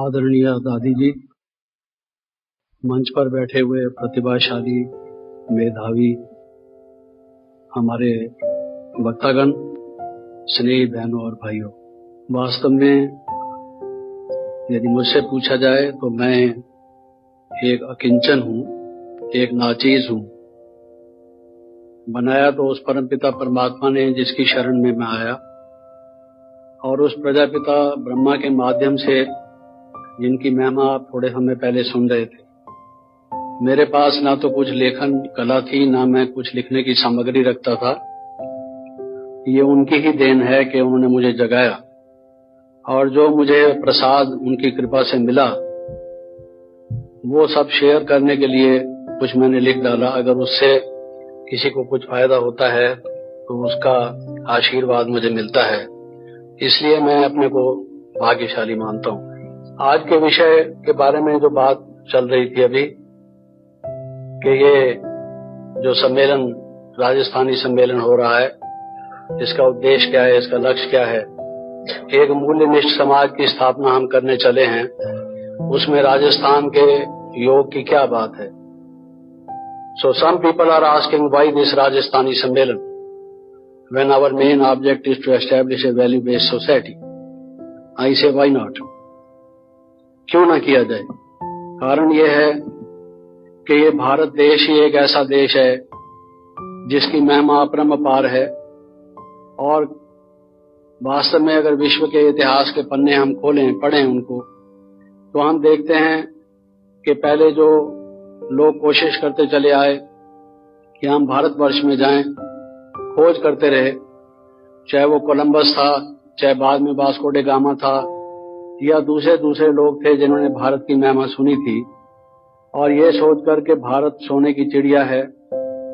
आदरणीय दादी जी, मंच पर बैठे हुए प्रतिभाशाली मेधावी हमारे वक्तागण, स्नेही बहनों और भाइयों, वास्तव में यदि मुझसे पूछा जाए तो मैं एक अकिंचन हूँ, एक नाचीज हूँ। बनाया तो उस परमपिता परमात्मा ने जिसकी शरण में मैं आया, और उस प्रजापिता ब्रह्मा के माध्यम से जिनकी महिमा आप थोड़े समय पहले सुन रहे थे। मेरे पास ना तो कुछ लेखन कला थी, ना मैं कुछ लिखने की सामग्री रखता था। ये उनकी ही देन है कि उन्होंने मुझे जगाया, और जो मुझे प्रसाद उनकी कृपा से मिला वो सब शेयर करने के लिए कुछ मैंने लिख डाला। अगर उससे किसी को कुछ फायदा होता है तो उसका आशीर्वाद मुझे मिलता है, इसलिए मैं अपने को भाग्यशाली मानता हूँ। आज के विषय के बारे में जो बात चल रही थी अभी, कि ये जो सम्मेलन, राजस्थानी सम्मेलन हो रहा है, इसका उद्देश्य क्या है, इसका लक्ष्य क्या है। एक मूल्यनिष्ठ समाज की स्थापना हम करने चले हैं, उसमें राजस्थान के योग की क्या बात है। So some people are asking why this Rajasthani Sammelan when our main object is to establish a value-based society. I say why not? क्यों ना किया जाए। कारण यह है कि ये भारत देश ही एक ऐसा देश है जिसकी महिमा अपरंपार है, और वास्तव में अगर विश्व के इतिहास के पन्ने हम खोलें, पढ़ें उनको, तो हम देखते हैं कि पहले जो लोग कोशिश करते चले आए कि हम भारतवर्ष में जाएं, खोज करते रहे, चाहे वो कोलंबस था, चाहे बाद में वास्को डे गामा था, या दूसरे लोग थे जिन्होंने भारत की महिमा सुनी थी, और ये सोच कर के भारत सोने की चिड़िया है,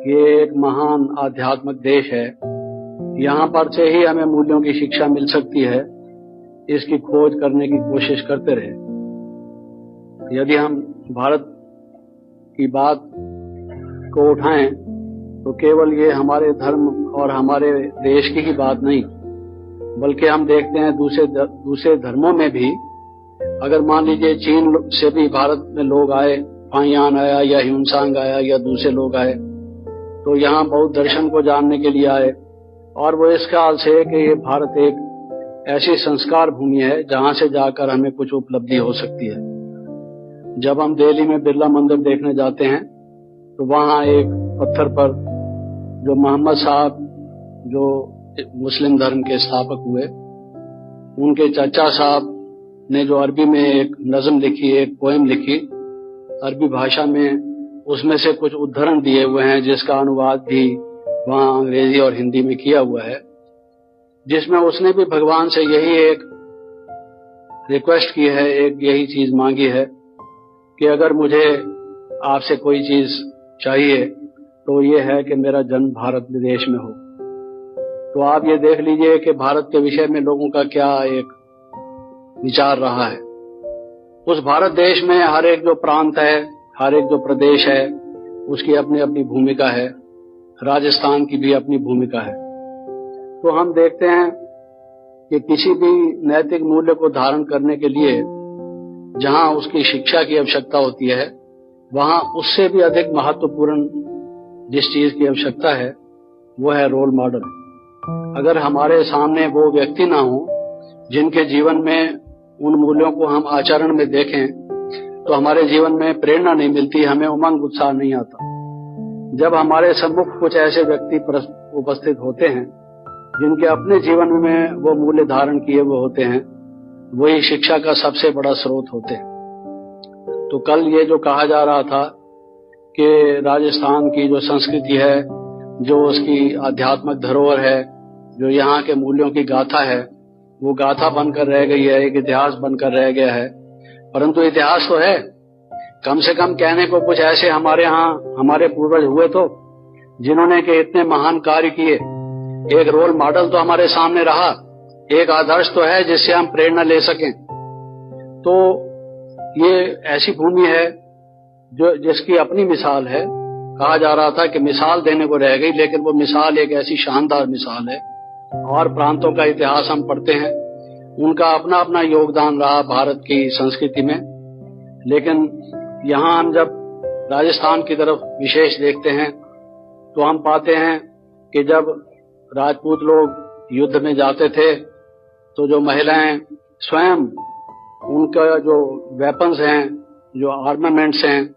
ये एक महान आध्यात्मिक देश है, यहाँ पर से ही हमें मूल्यों की शिक्षा मिल सकती है, इसकी खोज करने की कोशिश करते रहे। यदि हम भारत की बात को उठाएं तो केवल ये हमारे धर्म और हमारे देश की ही बात नहीं, बल्कि हम देखते हैं दूसरे धर्मों में भी, अगर मान लीजिए चीन से भी भारत में लोग आए, फाहियान आया या ह्यूनसांग आया या दूसरे लोग आए, तो यहाँ बौद्ध दर्शन को जानने के लिए आए, और वो इस ख्याल से कि ये भारत एक ऐसी संस्कार भूमि है जहाँ से जाकर हमें कुछ उपलब्धि हो सकती है। जब हम दिल्ली में बिरला मंदिर देखने जाते हैं तो वहाँ एक पत्थर पर जो मोहम्मद साहब, जो मुस्लिम धर्म के स्थापक हुए, उनके चाचा साहब ने जो अरबी में एक नज़म लिखी, एक पोएम लिखी अरबी भाषा में, उसमें से कुछ उद्धरण दिए हुए हैं जिसका अनुवाद भी वहाँ अंग्रेजी और हिंदी में किया हुआ है, जिसमें उसने भी भगवान से यही एक रिक्वेस्ट की है, एक यही चीज मांगी है कि अगर मुझे आपसे कोई चीज चाहिए तो ये है कि मेरा जन्म भारत देश में हो। तो आप ये देख लीजिए कि भारत के विषय में लोगों का क्या एक विचार रहा है। उस भारत देश में हर एक जो प्रांत है, हर एक जो प्रदेश है, उसकी अपनी अपनी भूमिका है। राजस्थान की भी अपनी भूमिका है। तो हम देखते हैं कि किसी भी नैतिक मूल्य को धारण करने के लिए जहां उसकी शिक्षा की आवश्यकता होती है, वहां उससे भी अधिक महत्वपूर्ण जिस चीज की आवश्यकता है वो है रोल मॉडल। अगर हमारे सामने वो व्यक्ति ना हो जिनके जीवन में उन मूल्यों को हम आचरण में देखें, तो हमारे जीवन में प्रेरणा नहीं मिलती, हमें उमंग उत्साह नहीं आता। जब हमारे सम्मुख कुछ ऐसे व्यक्ति उपस्थित होते हैं जिनके अपने जीवन में वो मूल्य धारण किए हुए होते हैं, वही शिक्षा का सबसे बड़ा स्रोत होते हैं। तो कल ये जो कहा जा रहा था कि राजस्थान की जो संस्कृति है, जो उसकी आध्यात्मिक धरोहर है, जो यहाँ के मूल्यों की गाथा है, वो गाथा बनकर रह गई है, एक इतिहास बनकर रह गया है। परंतु इतिहास तो है, कम से कम कहने को कुछ ऐसे हमारे यहाँ हमारे पूर्वज हुए तो जिन्होंने के इतने महान कार्य किए। एक रोल मॉडल तो हमारे सामने रहा, एक आदर्श तो है जिससे हम प्रेरणा ले सकें। तो ये ऐसी भूमि है जो जिसकी अपनी मिसाल है। कहा जा रहा था कि मिसाल देने को रह गई, लेकिन वो मिसाल एक ऐसी शानदार मिसाल है। और प्रांतों का इतिहास हम पढ़ते हैं उनका अपना अपना योगदान रहा भारत की संस्कृति में। लेकिन यहाँ हम जब राजस्थान की तरफ विशेष देखते हैं तो हम पाते हैं कि जब राजपूत लोग युद्ध में जाते थे तो जो महिलाएं स्वयं उनका जो वेपन्स हैं, जो आर्मामेंट्स हैं,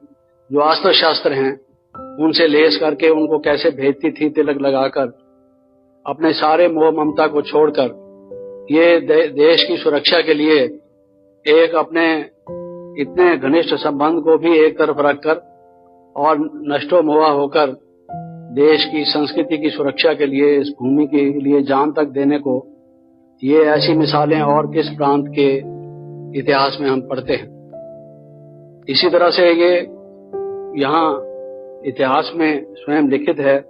जो अस्त्र शस्त्र हैं, उनसे लेस करके उनको कैसे भेजती थी तिलक लगाकर, अपने सारे मोह ममता को छोड़कर ये देश की सुरक्षा के लिए एक अपने इतने घनिष्ठ संबंध को भी एक तरफ रखकर और नष्टो मोहा होकर देश की संस्कृति की सुरक्षा के लिए, इस भूमि के लिए जान तक देने को, ये ऐसी मिसालें और किस प्रांत के इतिहास में हम पढ़ते हैं। इसी तरह से ये यहाँ इतिहास में स्वयं लिखित है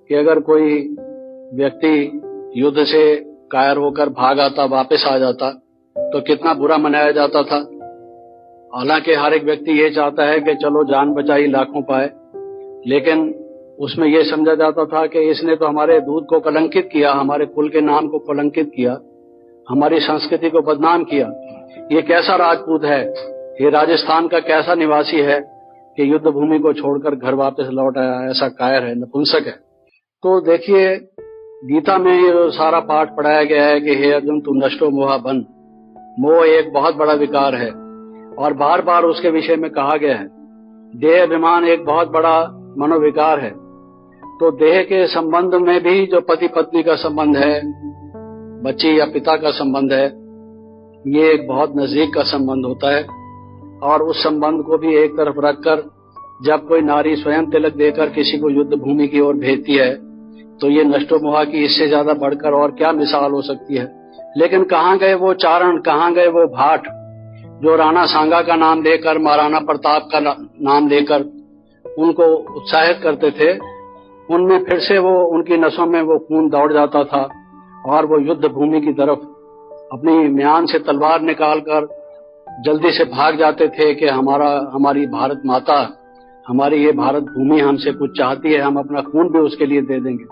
कि अगर कोई व्यक्ति युद्ध से कायर होकर भाग आता, वापस आ जाता तो कितना बुरा मनाया जाता था। हालांकि हर एक व्यक्ति ये चाहता है कि चलो जान बचाई लाखों पाए, लेकिन उसमें यह समझा जाता था कि इसने तो हमारे दूध को कलंकित किया, हमारे कुल के नाम को कलंकित किया, हमारी संस्कृति को बदनाम किया। ये कैसा राजपूत है, ये राजस्थान का कैसा निवासी है कि युद्ध भूमि को छोड़कर घर वापस लौट आया, ऐसा कायर है, नपुंसक है। तो देखिए गीता में ये सारा पाठ पढ़ाया गया है कि हे अर्जुन तू नष्टो मोहा बन। मोह एक बहुत बड़ा विकार है और बार बार उसके विषय में कहा गया है। देह अभिमान एक बहुत बड़ा मनोविकार है। तो देह के संबंध में भी जो पति पत्नी का संबंध है, बच्ची या पिता का संबंध है, ये एक बहुत नजदीक का संबंध होता है। और उस संबंध को भी एक तरफ रखकर जब कोई नारी स्वयं तिलक देकर किसी को युद्ध भूमि की ओर भेजती है तो ये नष्टो मोहा की इससे ज्यादा बढ़कर और क्या मिसाल हो सकती है। लेकिन कहाँ गए वो चारण, कहाँ गए वो भाट जो राणा सांगा का नाम लेकर, महाराणा प्रताप का नाम लेकर उनको उत्साहित करते थे। उनमें फिर से वो, उनकी नसों में वो खून दौड़ जाता था और वो युद्ध भूमि की तरफ अपनी म्यान से तलवार निकालकर जल्दी से भाग जाते थे कि हमारी भारत माता, हमारी ये भारत भूमि हमसे कुछ चाहती है, हम अपना खून भी उसके लिए दे देंगे।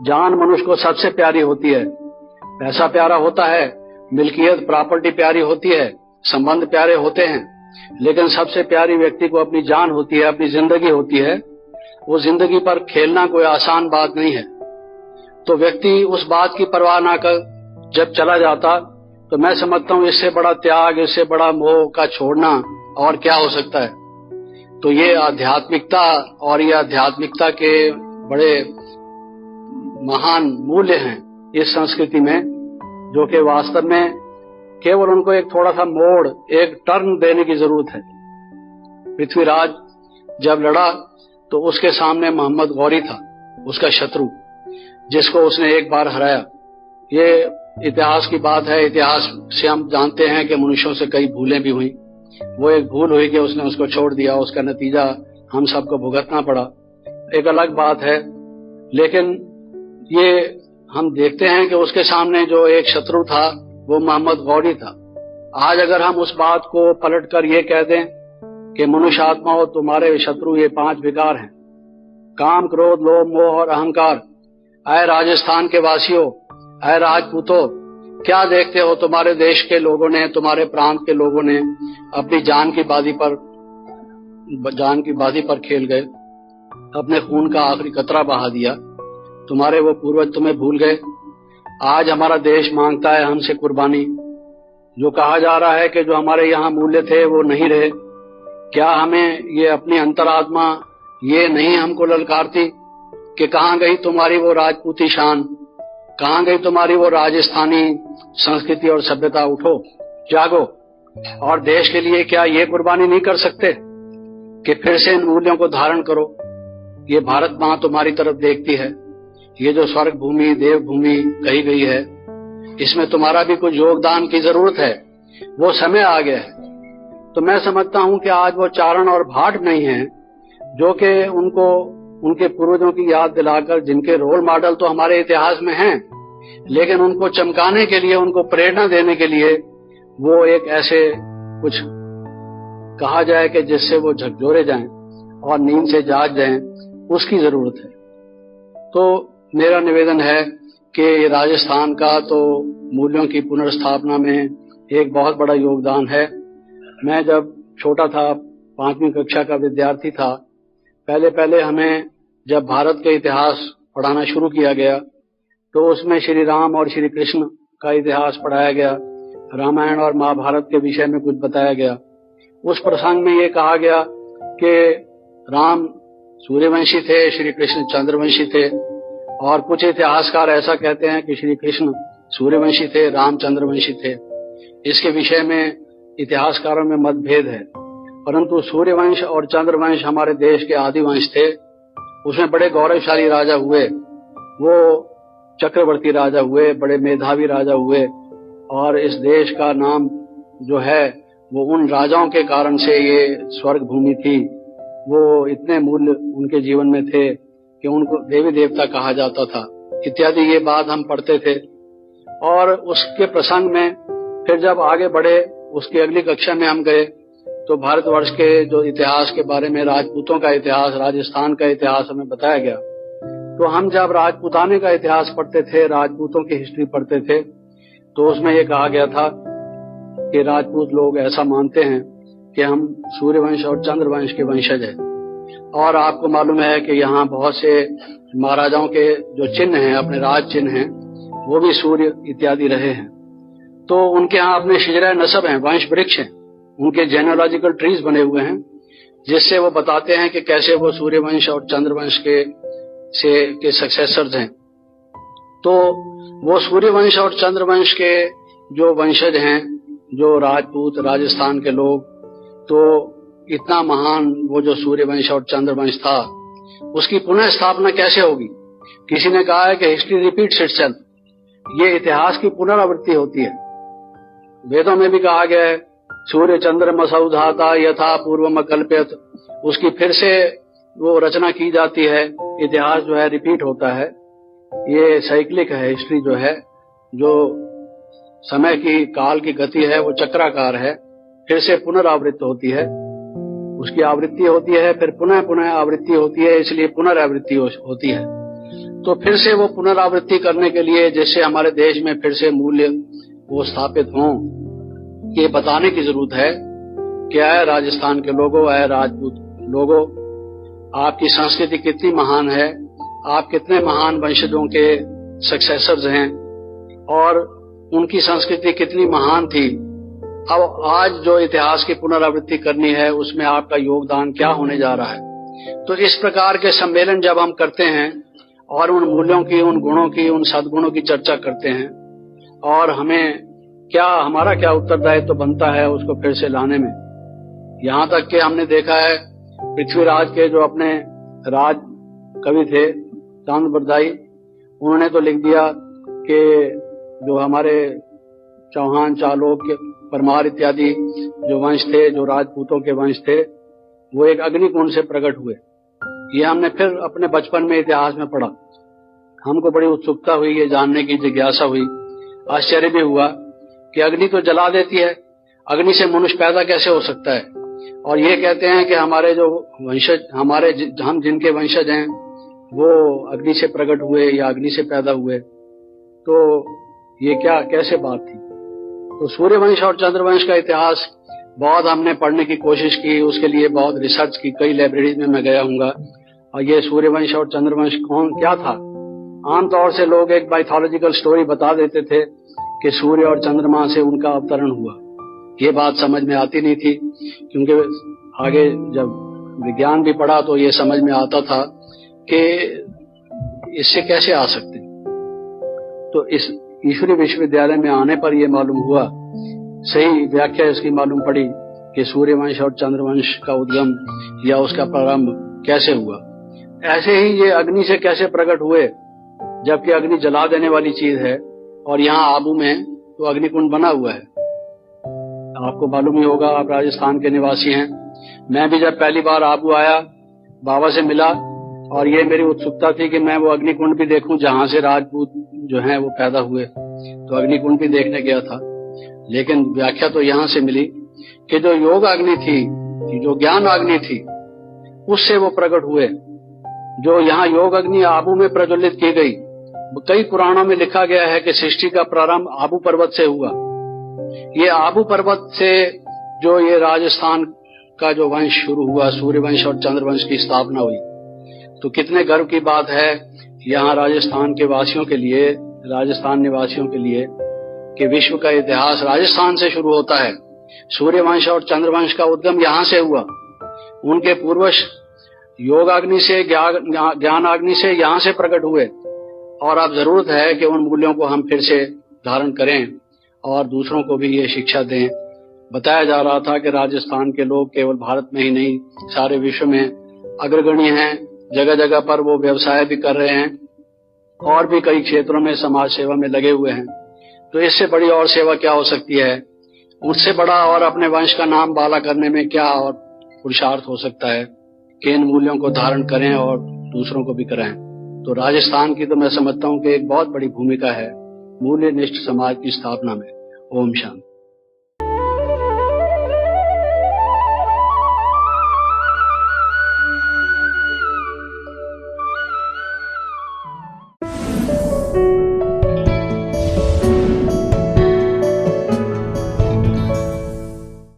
जान मनुष्य को सबसे प्यारी होती है। पैसा प्यारा होता है, मिल्कियत प्रॉपर्टी प्यारी होती है, संबंध प्यारे होते हैं, लेकिन सबसे प्यारी व्यक्ति को अपनी जान होती है, अपनी जिंदगी होती है। वो जिंदगी पर खेलना कोई आसान बात नहीं है। तो व्यक्ति उस बात की परवाह ना कर जब चला जाता तो मैं समझता हूँ इससे बड़ा त्याग, इससे बड़ा मोह का छोड़ना और क्या हो सकता है। तो ये आध्यात्मिकता और ये आध्यात्मिकता के बड़े महान मूल्य हैं इस संस्कृति में, जो कि वास्तव में केवल उनको एक थोड़ा सा मोड़, एक टर्न देने की जरूरत है। पृथ्वीराज जब लड़ा तो उसके सामने मोहम्मद गौरी था, उसका शत्रु, जिसको उसने एक बार हराया। ये इतिहास की बात है। इतिहास से हम जानते हैं कि मनुष्यों से कई भूलें भी हुई। वो एक भूल हुई कि उसने उसको छोड़ दिया, उसका नतीजा हम सबको भुगतना पड़ा, एक अलग बात है। लेकिन ये हम देखते हैं कि उसके सामने जो एक शत्रु था वो मोहम्मद गौरी था। आज अगर हम उस बात को पलटकर ये कह दें कि मनुष्य आत्मा हो तुम्हारे शत्रु ये 5 विकार हैं, काम, क्रोध, लोभ, मोह और अहंकार। आए राजस्थान के वासियों, आए राजपूतों, क्या देखते हो तुम्हारे देश के लोगों ने, तुम्हारे प्रांत के लोगों ने अपनी जान की बाजी पर खेल गए, अपने खून का आखिरी कतरा बहा दिया। तुम्हारे वो पूर्वज तुम्हें भूल गए। आज हमारा देश मांगता है हमसे कुर्बानी। जो कहा जा रहा है कि जो हमारे यहाँ मूल्य थे वो नहीं रहे, क्या हमें ये अपनी अंतरात्मा ये नहीं हमको ललकारती कि कहाँ गई तुम्हारी वो राजपूती शान, कहाँ गई तुम्हारी वो राजस्थानी संस्कृति और सभ्यता। उठो, जागो और देश के लिए क्या ये कुर्बानी नहीं कर सकते कि फिर से इन मूल्यों को धारण करो। ये भारत माँ तुम्हारी तरफ देखती है। ये जो स्वर्ग भूमि, देव भूमि कही गई है, इसमें तुम्हारा भी कुछ योगदान की जरूरत है। वो समय आ गया है। तो मैं समझता हूँ कि आज वो चारण और भाट नहीं है जो कि उनको उनके पूर्वजों की याद दिलाकर, जिनके रोल मॉडल तो हमारे इतिहास में हैं, लेकिन उनको चमकाने के लिए, उनको प्रेरणा देने के लिए वो एक ऐसे कुछ कहा जाए कि जिससे वो झकझोरे जाएं और नींद से जाग जाएं, उसकी जरूरत है। तो मेरा निवेदन है कि राजस्थान का तो मूल्यों की पुनर्स्थापना में एक बहुत बड़ा योगदान है। मैं जब छोटा था, 5वीं कक्षा का विद्यार्थी था, पहले हमें जब भारत के इतिहास पढ़ाना शुरू किया गया तो उसमें श्री राम और श्री कृष्ण का इतिहास पढ़ाया गया, रामायण और महाभारत के विषय में कुछ बताया गया। उस प्रसंग में ये कहा गया कि राम सूर्यवंशी थे, श्री कृष्ण चंद्रवंशी थे, और कुछ इतिहासकार ऐसा कहते हैं कि श्री कृष्ण सूर्यवंशी थे, राम चंद्रवंशी थे। इसके विषय में इतिहासकारों में मतभेद है, परंतु सूर्यवंश और चंद्रवंश हमारे देश के आदि वंश थे। उसमें बड़े गौरवशाली राजा हुए, वो चक्रवर्ती राजा हुए, बड़े मेधावी राजा हुए, और इस देश का नाम जो है वो उन राजाओं के कारण से ये स्वर्ग भूमि थी। वो इतने मूल्य उनके जीवन में थे कि उनको देवी देवता कहा जाता था, इत्यादि ये बात हम पढ़ते थे। और उसके प्रसंग में फिर जब आगे बढ़े, उसकी अगली कक्षा में हम गए तो भारतवर्ष के जो इतिहास के बारे में, राजपूतों का इतिहास, राजस्थान का इतिहास हमें बताया गया। तो हम जब राजपूताने का इतिहास पढ़ते थे, राजपूतों की हिस्ट्री पढ़ते थे, तो उसमें ये कहा गया था कि राजपूत लोग ऐसा मानते हैं कि हम सूर्यवंश और चंद्रवंश के वंशज हैं। और आपको मालूम है कि यहाँ बहुत से महाराजाओं के जो चिन्ह हैं, अपने राज चिन्ह हैं, वो भी सूर्य इत्यादि रहे हैं। तो उनके यहाँ अपने शिजरा नसब हैं, वंश वृक्ष हैं, उनके जेनोलॉजिकल ट्रीज बने हुए हैं, जिससे वो बताते हैं कि कैसे वो सूर्यवंश और चंद्रवंश के सक्सेसर्स हैं। तो वो सूर्यवंश और चंद्रवंश के जो वंशज हैं, जो राजपूत राजस्थान के लोग, तो इतना महान वो जो सूर्यवंश और चंद्रवंश था, उसकी पुनः स्थापना कैसे होगी? किसी ने कहा है कि हिस्ट्री रिपीट्स इटसेल्फ, ये इतिहास की पुनरावृत्ति होती है। वेदों में भी कहा गया है, सूर्य चंद्र मसौ धाता यथा पूर्वम कल्प्यत, उसकी फिर से वो रचना की जाती है। इतिहास जो है रिपीट होता है, ये साइक्लिक है। हिस्ट्री जो है, जो समय की काल की गति है, वो चक्राकार है, फिर से पुनरावृत्ति होती है, उसकी आवृत्ति होती है, फिर पुनः पुनः आवृत्ति होती है, इसलिए पुनरावृत्ति होती है। तो फिर से वो पुनरावृत्ति करने के लिए, जिससे हमारे देश में फिर से मूल्य वो स्थापित हों, ये बताने की जरूरत है। क्या है राजस्थान के लोगों, है राजपूत लोगों, आपकी संस्कृति कितनी महान है, आप कितने महान वंशजों के सक्सेसर्स हैं, और उनकी संस्कृति कितनी महान थी। अब आज जो इतिहास की पुनरावृत्ति करनी है, उसमें आपका योगदान क्या होने जा रहा है। तो इस प्रकार के सम्मेलन जब हम करते हैं और उन मूल्यों की, उन गुणों की, उन सद्गुणों की चर्चा करते हैं, और हमें हमारा क्या उत्तरदायित्व बनता है उसको फिर से लाने में। यहाँ तक कि हमने देखा है पृथ्वीराज के जो अपने राज कवि थे चांद बरदाई, उन्होंने तो लिख दिया कि जो हमारे चौहान, चालुक्य, परमार इत्यादि जो वंश थे, जो राजपूतों के वंश थे, वो एक अग्निकुंड से प्रकट हुए। ये हमने फिर अपने बचपन में इतिहास में पढ़ा। हमको बड़ी उत्सुकता हुई, ये जानने की जिज्ञासा हुई, आश्चर्य भी हुआ कि अग्नि तो जला देती है, अग्नि से मनुष्य पैदा कैसे हो सकता है। और ये कहते हैं कि हमारे जो वंशज, हम जिनके वंशज हैं, वो अग्नि से प्रकट हुए या अग्नि से पैदा हुए। तो ये कैसे बात थी। तो सूर्यवंश और चंद्रवंश का इतिहास बहुत हमने पढ़ने की कोशिश की, उसके लिए बहुत रिसर्च की, कई लाइब्रेरीज में मैं गया हूँगा। और ये सूर्यवंश और चंद्रवंश क्या था। आमतौर से लोग एक माइथोलॉजिकल स्टोरी बता देते थे कि सूर्य और चंद्रमा से उनका अवतरण हुआ। ये बात समझ में आती नहीं थी, क्योंकि आगे जब विज्ञान भी पढ़ा तो ये समझ में आता था कि इससे कैसे आ सकते। तो इस ईश्वरीय विश्वविद्यालय में आने पर यह मालूम हुआ, सही व्याख्या इसकी मालूम पड़ी कि सूर्यवंश और चंद्रवंश का उद्गम या उसका प्रारंभ कैसे हुआ। ऐसे ही ये अग्नि से कैसे प्रकट हुए, जबकि अग्नि जला देने वाली चीज है, और यहाँ आबू में तो अग्निकुंड बना हुआ है। आपको मालूम ही होगा, आप राजस्थान के निवासी हैं। मैं भी जब पहली बार आबू आया, बाबा से मिला, और ये मेरी उत्सुकता थी कि मैं वो अग्निकुंड भी देखूं जहां से राजपूत जो हैं वो पैदा हुए। तो अग्निकुंड भी देखने गया था, लेकिन व्याख्या तो यहाँ से मिली कि जो योग अग्नि थी, जो ज्ञान अग्नि थी, उससे वो प्रकट हुए। जो यहाँ योग अग्नि आबू में प्रज्वलित की गई, कई पुराणों में लिखा गया है कि सृष्टि का प्रारंभ आबू पर्वत से हुआ। ये आबू पर्वत से जो ये राजस्थान का जो वंश शुरू हुआ, सूर्यवंश और चंद्रवंश की स्थापना हुई, तो कितने गर्व की बात है यहाँ राजस्थान के वासियों के लिए, राजस्थान निवासियों के लिए, कि विश्व का इतिहास राजस्थान से शुरू होता है। सूर्यवंश और चंद्रवंश का उद्गम यहाँ से हुआ। उनके पूर्वज योगाग्नि से, ज्ञानाग्नि से यहाँ से प्रकट हुए, और अब जरूरत है कि उन मूल्यों को हम फिर से धारण करें और दूसरों को भी ये शिक्षा दें। बताया जा रहा था कि राजस्थान के लोग केवल भारत में ही नहीं, सारे विश्व में अग्रगण्य हैं। जगह जगह पर वो व्यवसाय भी कर रहे हैं और भी कई क्षेत्रों में समाज सेवा में लगे हुए हैं। तो इससे बड़ी और सेवा क्या हो सकती है? उससे बड़ा और अपने वंश का नाम बाला करने में क्या और पुरुषार्थ हो सकता है कि इन मूल्यों को धारण करें और दूसरों को भी कराएं। तो राजस्थान की तो मैं समझता हूँ कि एक बहुत बड़ी भूमिका है मूल्यनिष्ठ समाज की स्थापना में। ओम शांति।